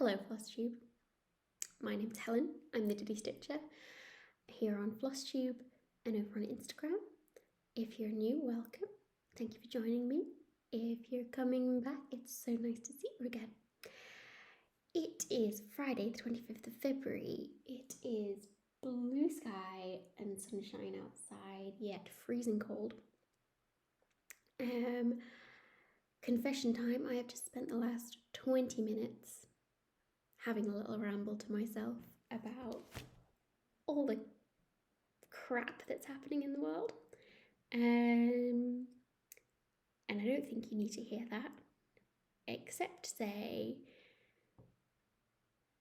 Hello Flosstube, my name's Helen, I'm the Diddy Stitcher, here on Flosstube and over on Instagram. If you're new, welcome, thank you for joining me. If you're coming back, it's so nice to see you again. It is Friday the 25th of February, it is blue sky and sunshine outside, yet freezing cold. Confession time, I have just spent the last 20 minutes having a little ramble to myself about all the crap that's happening in the world. And I don't think you need to hear that, except to say,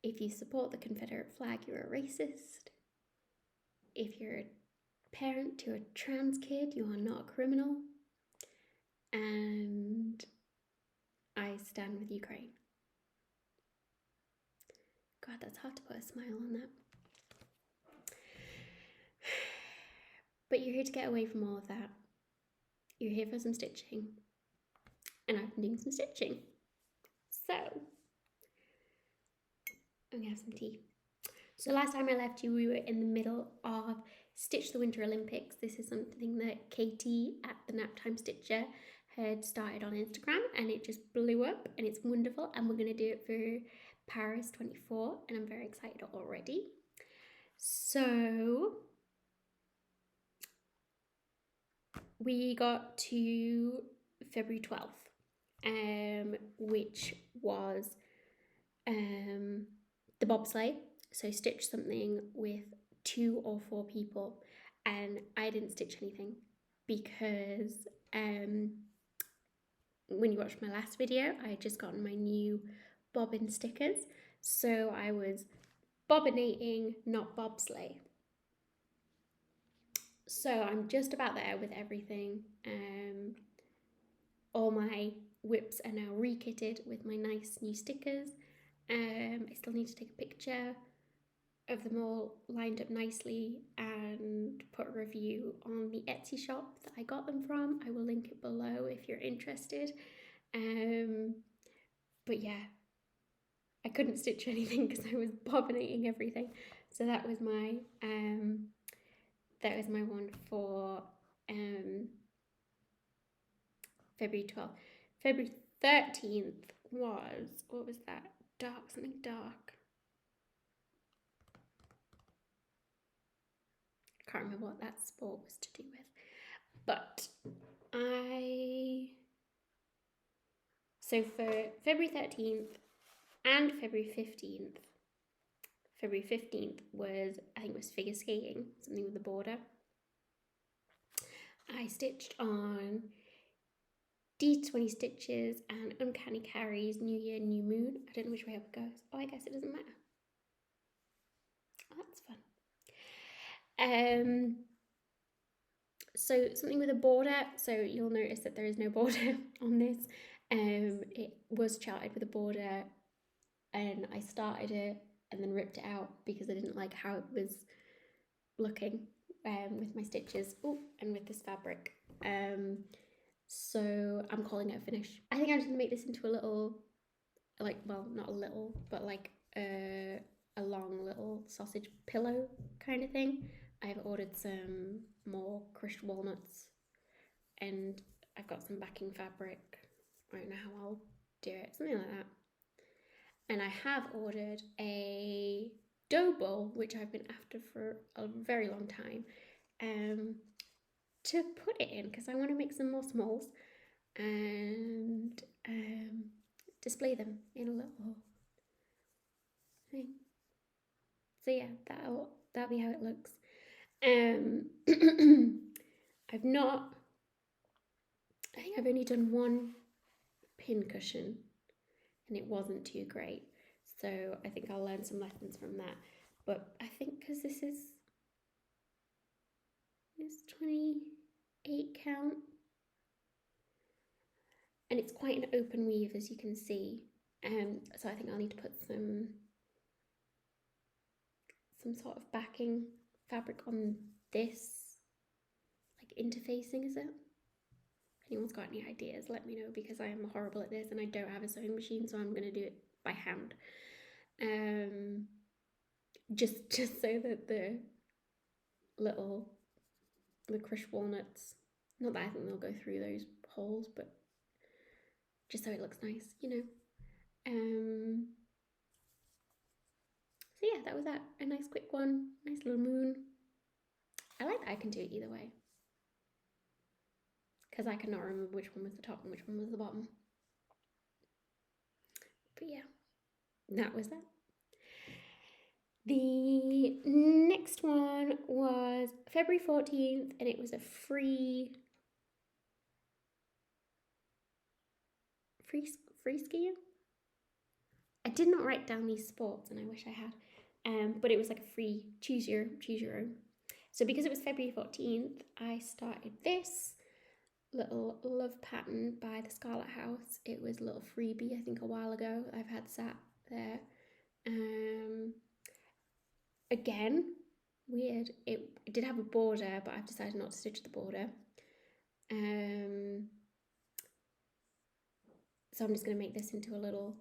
if you support the Confederate flag, you're a racist. If you're a parent to a trans kid, you are not a criminal. And I stand with Ukraine. God, that's hard to put a smile on that. But you're here to get away from all of that. You're here for some stitching. And I've been doing some stitching. So, I'm gonna have some tea. So last time I left you, we were in the middle of Stitch the Winter Olympics. This is something that Katie at the Naptime Stitcher had started on Instagram, and it just blew up and it's wonderful, and we're gonna do it for Paris 24, and I'm very excited already. So we got to February 12th, which was the bobsleigh. So stitch something with 2 or 4 people, and I didn't stitch anything because when you watched my last video, I had just gotten my new bobbin stickers, so I was bobbinating, not bobsleigh. So I'm just about there with everything. All my whips are now re-kitted with my nice new stickers. I still need to take a picture of them all lined up nicely and put a review on the Etsy shop that I got them from. I will link it below if you're interested. But yeah, I couldn't stitch anything because I was bobbinating everything. So that was my one for February 12th. February 13th was, what was that? Dark, something dark. I can't remember what that sport was to do with. But so for February 13th and February 15th, February 15th was, I think it was figure skating, something with a border. I stitched on D20 Stitches and Uncanny Carries New Year, New Moon. I don't know which way up it goes. Oh, I guess it doesn't matter. Oh, that's fun. So something with a border. So you'll notice that there is no border on this. It was charted with a border, and I started it and then ripped it out because I didn't like how it was looking with my stitches and with this fabric. So I'm calling it a finish. I think I'm just gonna make this into a little, like, well, not a little, but like a long little sausage pillow kind of thing. I've ordered some more crushed walnuts, and I've got some backing fabric. I don't know how I'll do it, something like that. And I have ordered a dough bowl, which I've been after for a very long time, to put it in because I want to make some more smalls and display them in a little thing. So yeah, that'll be how it looks. I think I've only done one pin cushion and it wasn't too great, so I think I'll learn some lessons from that. But I think because this is 28 count and it's quite an open weave, as you can see, so I think I'll need to put some sort of backing fabric on this, like interfacing, is it? If anyone's got any ideas, let me know, because I am horrible at this and I don't have a sewing machine, so I'm going to do it by hand. just so that the crushed walnuts, not that I think they'll go through those holes, but just so it looks nice, you know. So yeah, that was that. A nice quick one, nice little moon. I like that I can do it either way, because I cannot remember which one was the top and which one was the bottom. But yeah, that was that. The next one was February 14th, and it was a free skiing. I did not write down these sports, and I wish I had. But it was like a free choose your own. So because it was February 14th, I started this little love pattern by the Scarlet House. It was a little freebie, I think, a while ago. I've had sat there. Again, weird. It did have a border, but I've decided not to stitch the border. So I'm just going to make this into a little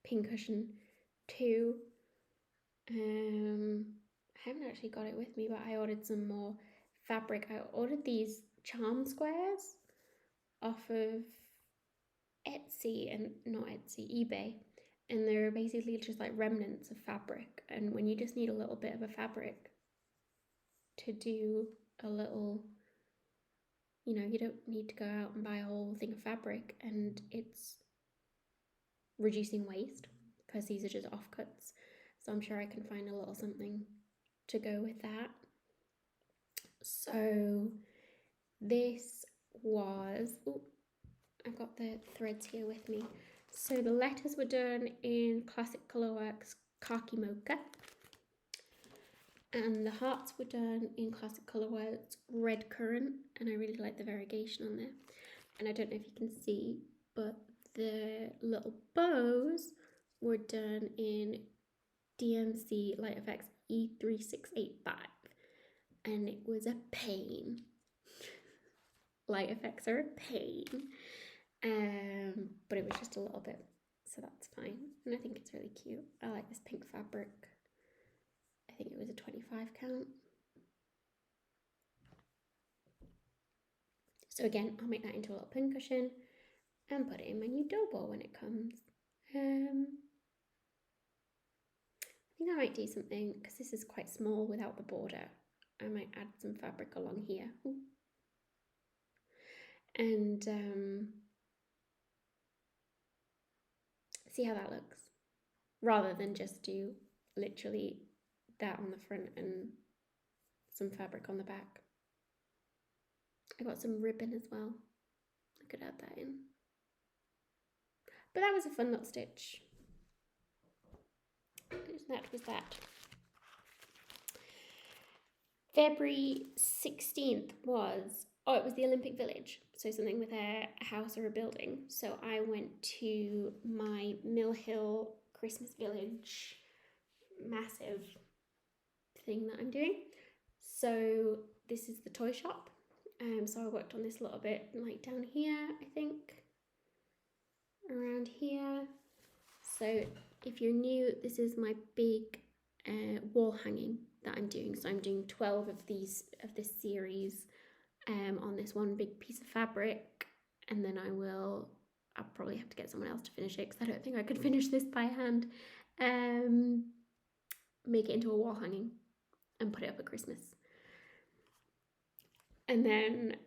pincushion too. I haven't actually got it with me, but I ordered some more fabric. I ordered these charm squares off of Etsy, and not Etsy, eBay. And they're basically just like remnants of fabric. And when you just need a little bit of a fabric to do a little, you know, you don't need to go out and buy a whole thing of fabric, and it's reducing waste because these are just offcuts. So I'm sure I can find a little something to go with that. So this was, I've got the threads here with me. So the letters were done in Classic Colourworks Khaki Mocha, and the hearts were done in Classic Colourworks Red Currant, and I really like the variegation on there. And I don't know if you can see, but the little bows were done in DMC Light Effects E3685, and it was a pain. Light effects are a pain. But it was just a little bit, so that's fine. And I think it's really cute. I like this pink fabric. I think it was a 25 count. So again, I'll make that into a little pincushion and put it in my new dough ball when it comes. I think I might do something, because this is quite small without the border. I might add some fabric along here. Ooh. And see how that looks, rather than just do literally that on the front and some fabric on the back. I got some ribbon as well. I could add that in. But that was a fun little stitch. That was that. February 16th was, it was the Olympic Village. So something with a house or a building. So I went to my Mill Hill Christmas Village massive thing that I'm doing. So this is the toy shop. So I worked on this a little bit, like down here, I think, around here. So if you're new, this is my big wall hanging that I'm doing. So I'm doing 12 of this series on this one big piece of fabric, and then I'll probably have to get someone else to finish it, because I don't think I could finish this by hand. Make it into a wall hanging and put it up at Christmas. And then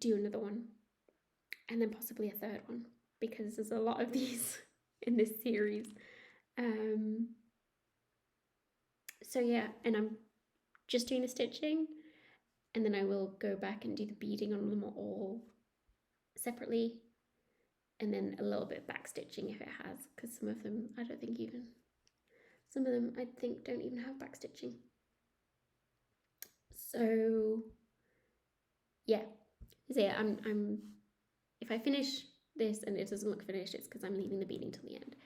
do another one, and then possibly a third one, because there's a lot of these in this series. So yeah, and I'm just doing the stitching, and then I will go back and do the beading on them all separately, and then a little bit back stitching if it has, because some of them I don't think even, some of them I think don't even have back stitching. So yeah, so yeah, I'm if I finish this and it doesn't look finished, it's because I'm leaving the beading till the end,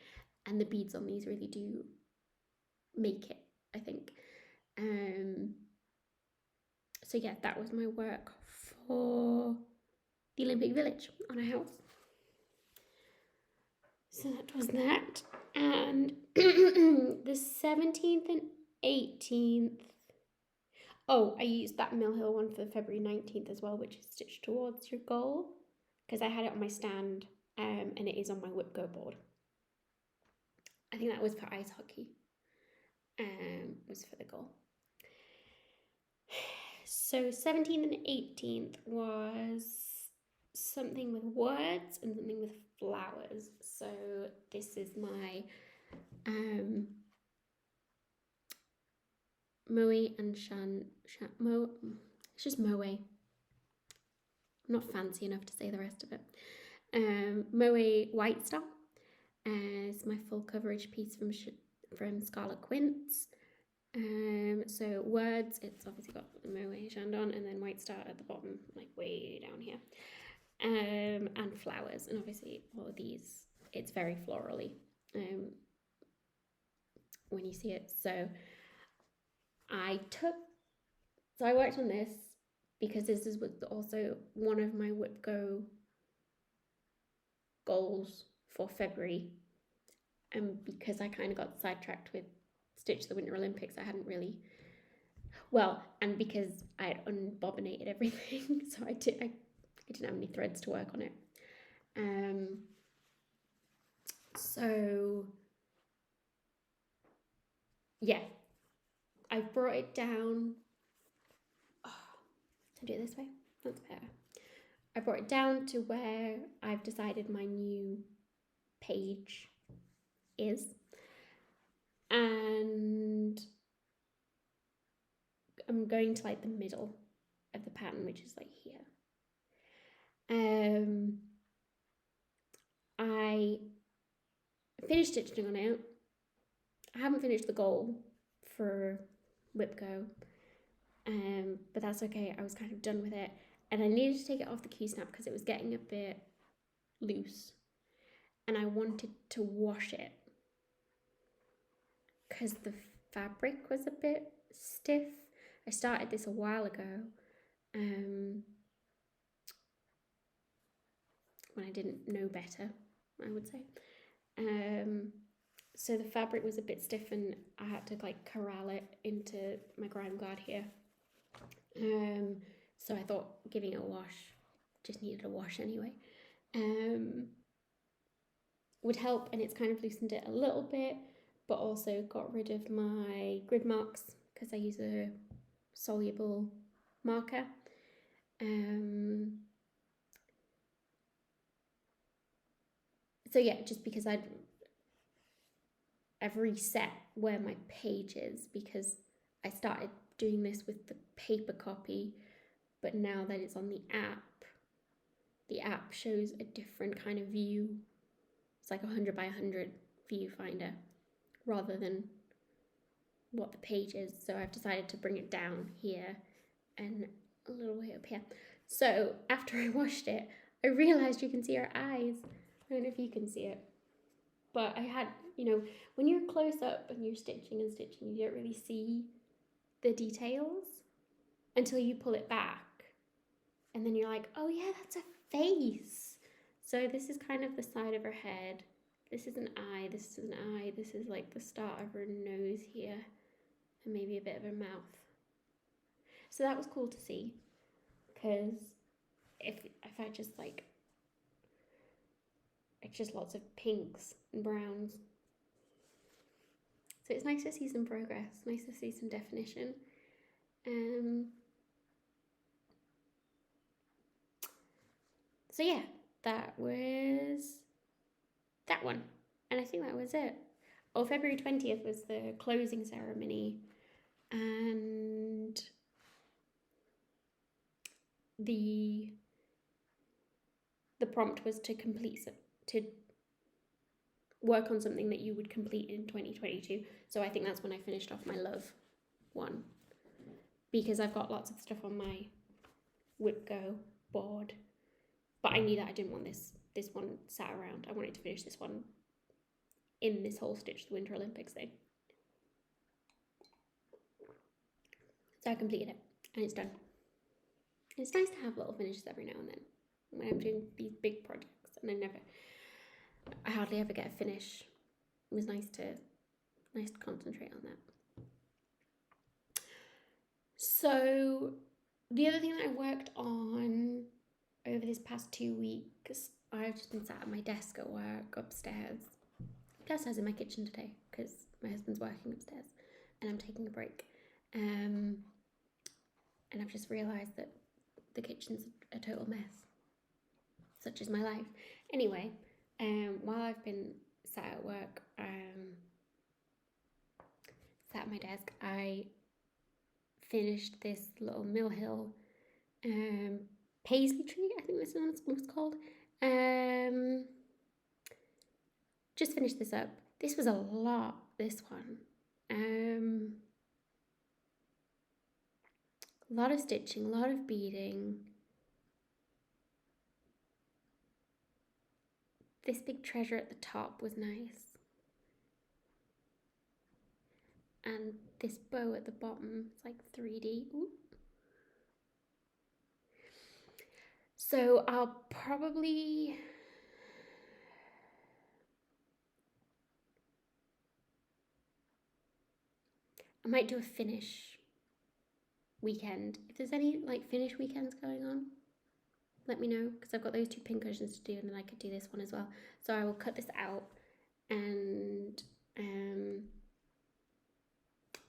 and the beads on these really do make it, I think. So yeah, that was my work for the Olympic Village on a house. So that was that. And the 17th and 18th. Oh, I used that Mill Hill one for February 19th as well, which is Stitch Towards Your Goal, because I had it on my stand, and it is on my WIPGO board. I think that was for ice hockey, was for the goal. So 17th and 18th was something with words and something with flowers. So this is my Moe and Mo. It's just Moe. I'm not fancy enough to say the rest of it. Moe White Star is my full coverage piece from Scarlet Quince. So words, it's obviously got the Moe Chandon and then White Star at the bottom, like way down here. And flowers, and obviously all of these, it's very florally when you see it. So I worked on this because this was also one of my WIPGO goals for February, and because I kind of got sidetracked with Stitch the Winter Olympics, I hadn't really, and because I had unbobinated everything, so I didn't have any threads to work on it. So yeah, I brought it down. To do it this way, that's better. I brought it down to where I've decided my new page is, and I'm going to like the middle of the pattern, which is like here. I finished stitching on it. I haven't finished the goal for WIPGO, but that's okay. I was kind of done with it, and I needed to take it off the Q-snap because it was getting a bit loose, and I wanted to wash it because the fabric was a bit stiff. I started this a while ago, when I didn't know better, I would say. So the fabric was a bit stiff, and I had to like corral it into my grime guard here. So I thought giving it a wash, just needed a wash anyway, would help, and it's kind of loosened it a little bit, but also got rid of my grid marks because I use a soluble marker. So yeah, just because I've reset where my page is, because I started doing this with the paper copy, but now that it's on the app shows a different kind of view. It's like 100 by 100 viewfinder rather than what the page is. So I've decided to bring it down here and a little way up here. So after I washed it, I realized you can see her eyes. I don't know if you can see it, but I had, when you're close up and you're stitching, you don't really see the details until you pull it back. And then you're like, oh yeah, that's a face. So this is kind of the side of her head. This is an eye, this is an eye. This is like the start of her nose here, and maybe a bit of her mouth. So that was cool to see, because if I just like, it's just lots of pinks and browns. So it's nice to see some progress, nice to see some definition. So yeah, that was that one. And I think that was it. Oh, February 20th was the closing ceremony, and the prompt was to work on something that you would complete in 2022. So I think that's when I finished off my love one, because I've got lots of stuff on my WIPGO board, but I knew that I didn't want this one sat around. I wanted to finish this one in this whole Stitch the Winter Olympics thing. So I completed it, and it's done. It's nice to have little finishes every now and then when I'm doing these big projects, and I never I hardly ever get a finish. It was nice to concentrate on that. So the other thing that I worked on over this past 2 weeks, I've just been sat at my desk at work upstairs. Downstairs in my kitchen today because my husband's working upstairs and I'm taking a break. And I've just realised that the kitchen's a total mess. Such is my life. Anyway, while I've been sat at work, sat at my desk, I finished this little Mill Hill paisley tree, I think this is what it's called. Just finished this up. This was a lot, this one. A lot of stitching, a lot of beading. This big treasure at the top was nice. And this bow at the bottom, it's like 3D. Ooh. So I'll probably... I might do a finish weekend. If there's any like finish weekends going on, let me know, because I've got those 2 pincushions to do and then I could do this one as well. So I will cut this out and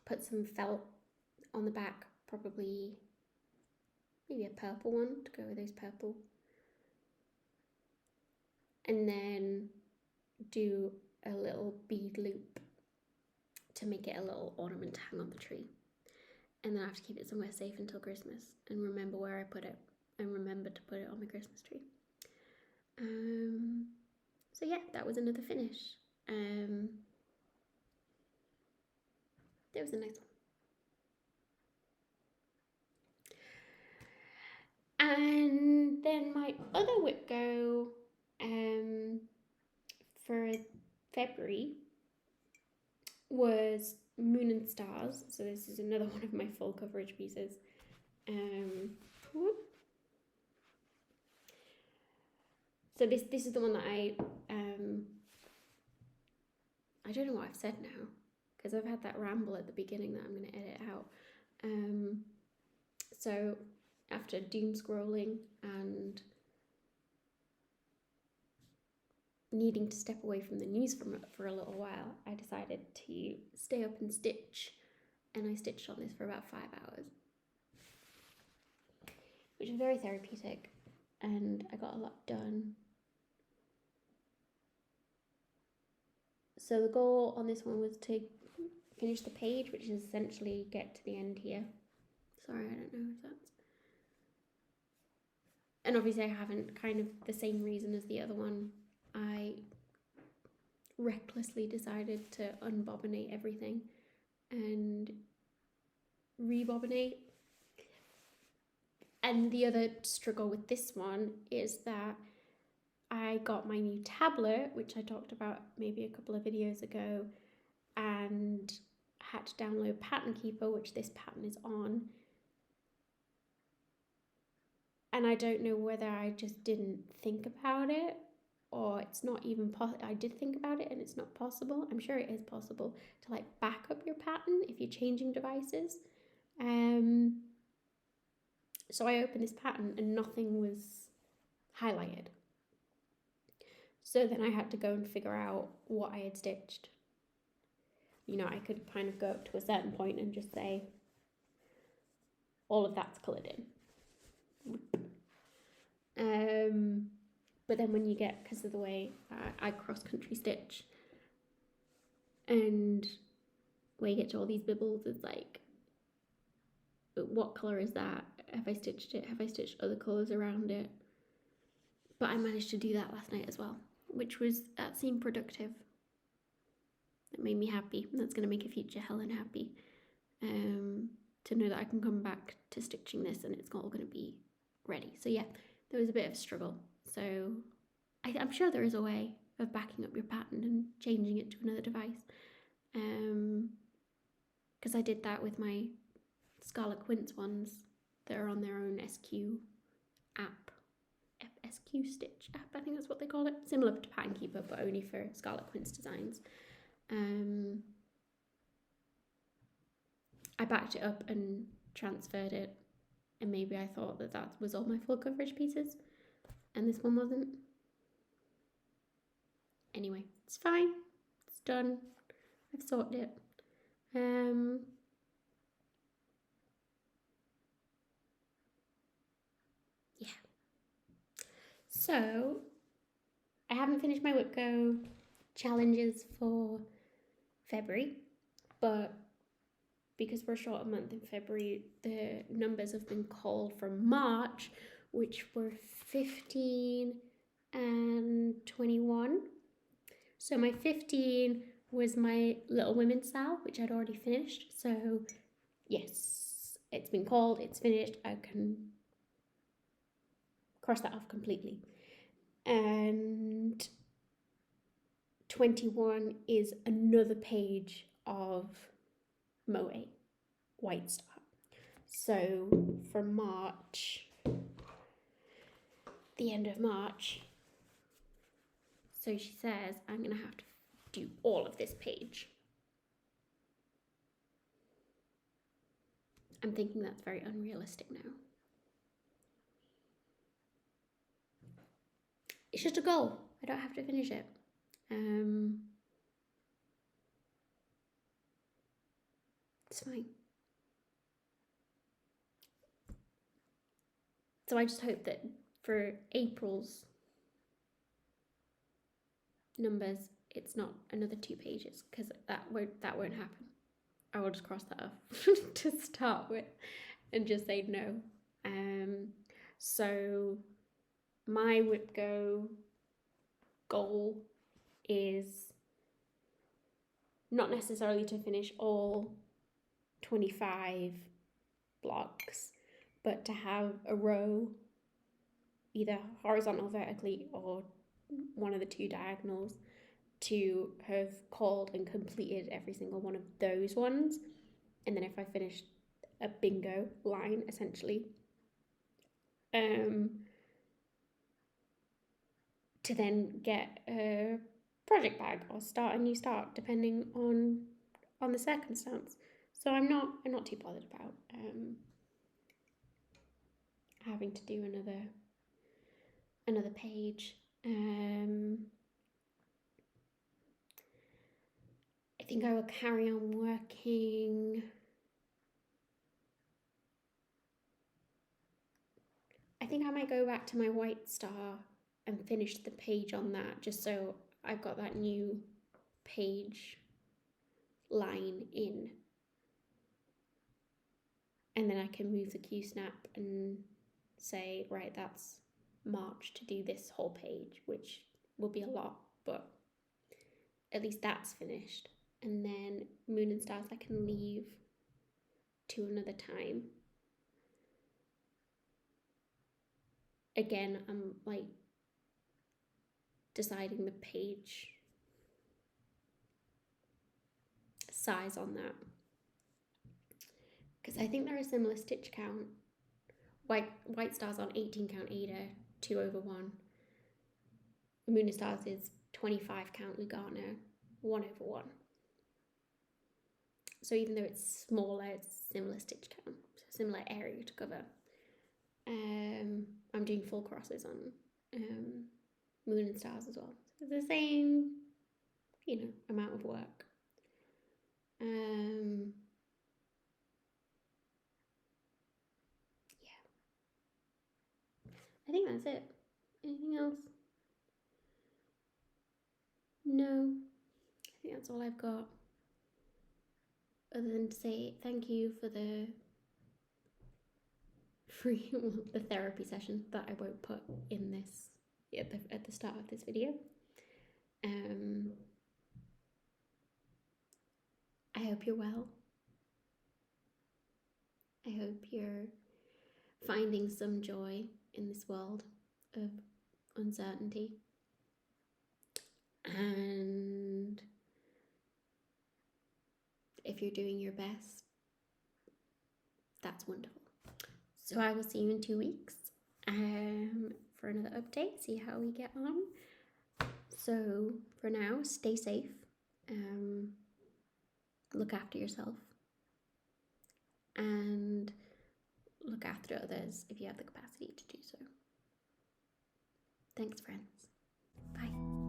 put some felt on the back, probably maybe a purple one to go with those purple. And then do a little bead loop to make it a little ornament to hang on the tree. And then I have to keep it somewhere safe until Christmas and remember where I put it and remember to put it on my Christmas tree. So yeah, that was another finish. That was a nice one. And then my other WIPGO for February was Moon and Stars. So this is another one of my full coverage pieces. So this is the one that I don't know what I've said now because I've had that ramble at the beginning that I'm going to edit out. So after doom scrolling and needing to step away from the news for a little while, I decided to stay up and stitch, and I stitched on this for about 5 hours, which was very therapeutic, and I got a lot done. So the goal on this one was to finish the page, which is essentially get to the end here. Sorry, I don't know if that's... And obviously I haven't, kind of the same reason as the other one. I recklessly decided to unbobinate everything and rebobinate. And the other struggle with this one is that I got my new tablet, which I talked about maybe a couple of videos ago, and had to download Pattern Keeper, which this pattern is on. And I don't know whether I just didn't think about it or it's not even possible. I did think about it and it's not possible. I'm sure it is possible to like back up your pattern if you're changing devices. So I opened this pattern and nothing was highlighted. So then I had to go and figure out what I had stitched. You know, I could kind of go up to a certain point and just say, all of that's coloured in. But then when you get, because of the way I cross-country stitch, and when you get to all these bibbles, it's like, what colour is that? Have I stitched it? Have I stitched other colours around it? But I managed to do that last night as well, that seemed productive. It made me happy. That's going to make a future Helen happy. To know that I can come back to stitching this and it's all going to be ready. So yeah, there was a bit of a struggle. So I'm sure there is a way of backing up your pattern and changing it to another device. Because I did that with my Scarlet Quince ones that are on their own SQ app. SQ Stitch app, I think that's what they call it, similar to Pattern Keeper, but only for Scarlet Quince designs. I backed it up and transferred it, and maybe I thought that that was all my full coverage pieces, and this one wasn't. Anyway, it's fine. It's done. I've sorted it. Yeah. So, I haven't finished my WIPGO challenges for February, but because we're short a month in February, the numbers have been called from March, which were 15 and 21. So my 15 was my Little Women style, which I'd already finished. So yes, it's been called, it's finished. I can cross that off completely. And 21 is another page of Moe, White Star. So from March, the end of March, so she says I'm going to have to do all of this page. I'm thinking that's very unrealistic now. It's just a goal. I don't have to finish it. It's fine. So I just hope that for April's numbers, it's not another 2 pages, because that won't happen. I will just cross that off to start with and just say no. So my WIPGO goal is not necessarily to finish all 25 blocks, but to have a row, either horizontal, vertically, or one of the 2 diagonals, to have called and completed every single one of those ones. And then if I finish a bingo line, essentially, to then get a project bag or start a new start, depending on the circumstance. So I'm not too bothered about having to do another page. I think I will carry on working. I think I might go back to my White Star and finish the page on that, just so I've got that new page line in. And then I can move the Q-snap and say, right, that's March to do this whole page, which will be a lot, but at least that's finished. And then Moon and Stars I can leave to another time. Again, I'm like deciding the page size on that, because I think they're a similar stitch count. White Stars on 18 count Ada, 2/1. Moon and Stars is 25 count Lugana, 1/1. So even though it's smaller, it's similar stitch count, so similar area to cover. I'm doing full crosses on Moon and Stars as well. So it's the same, amount of work. Yeah. I think that's it. Anything else? No. I think that's all I've got. Other than to say thank you for the the therapy session that I won't put in this at the start of this video. I hope you're well. I hope you're finding some joy in this world of uncertainty. And if you're doing your best, that's wonderful. So I will see you in 2 weeks for another update, see how we get on. So for now, stay safe. Look after yourself. And look after others if you have the capacity to do so. Thanks, friends. Bye.